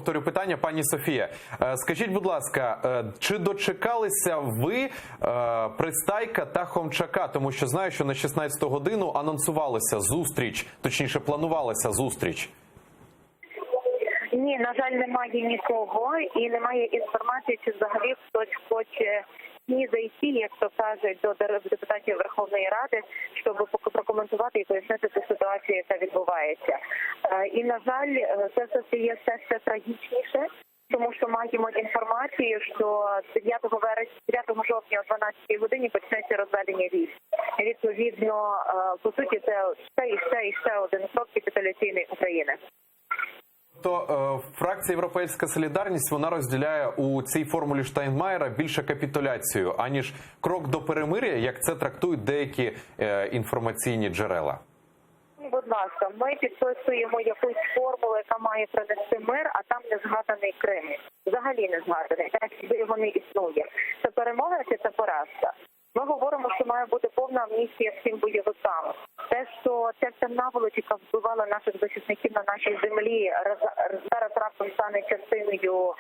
повторю питання. Пані Софія, скажіть, будь ласка, чи дочекалися ви Пристайка та Хомчака? Тому що знаю, що на 16-ту годину анонсувалася зустріч, точніше планувалася зустріч. Ні, на жаль, немає нікого і немає інформації, чи взагалі хтось хоче зайти, як то кажуть, до депутатів Верховної Ради, щоб прокоментувати і пояснити цю ситуацію, яка відбувається. І, на жаль, це все є все трагічніше, тому що маємо інформацію, що 9 жовтня о 12-й годині почнеться розведення військ. Відповідно, по суті, це ще один крок капітуляційної України. То фракція «Європейська солідарність» вона розділяє у цій формулі Штайнмаєра більше капітуляцію, аніж крок до перемир'я, як це трактують деякі інформаційні джерела. Будь ласка, ми підписуємо якусь формулу, яка має принести мир, а там не згаданий Крим. Взагалі не згаданий, так якби його не існує. Це перемога чи це поразка? Ми говоримо, що має бути повна амністія всім бойовикам. Те, що ця наволоч, яка вбивала наших захисників на нашій землі, зараз раптом стане частиною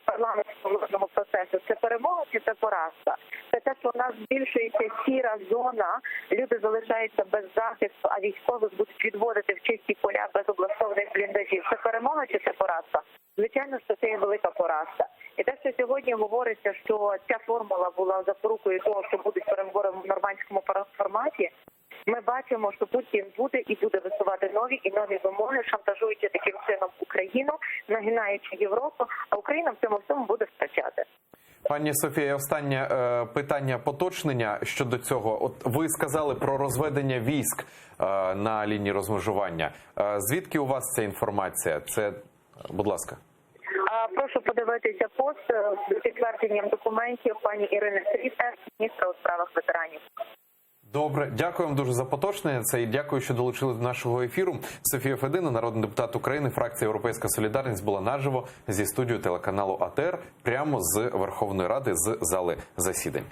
парламентського процесу. Це перемога чи це поразка? Це те, що у нас збільшується сіра зона, люди залишаються без захисту, а військових будуть відводити в чисті поля без облаштованих бліндажів. Це перемога чи це поразка? Звичайно, що це є велика поразка. І те, що сьогодні говориться, що ця формула була запорукою того, що будуть переговори в нормандському форматі, ми бачимо, що Путін буде і буде висувати нові вимоги, шантажуючи таким чином Україну, нагинаючи Європу, а Україна в цьому всьому буде втрачати. Пані Софія, останнє питання поточнення щодо цього. От ви сказали про розведення військ на лінії розмежування. Звідки у вас ця інформація? Це, будь ласка. Прошу подивитися пост з підтвердженням документів пані Ірини Стрітер, міністра у справах ветеранів. Добре, дякуємо дуже за поточнення. Це і дякую, що долучили до нашого ефіру. Софія Федина, народний депутат України, фракція «Європейська солідарність», була наживо зі студією телеканалу АТР прямо з Верховної Ради, з зали засідань.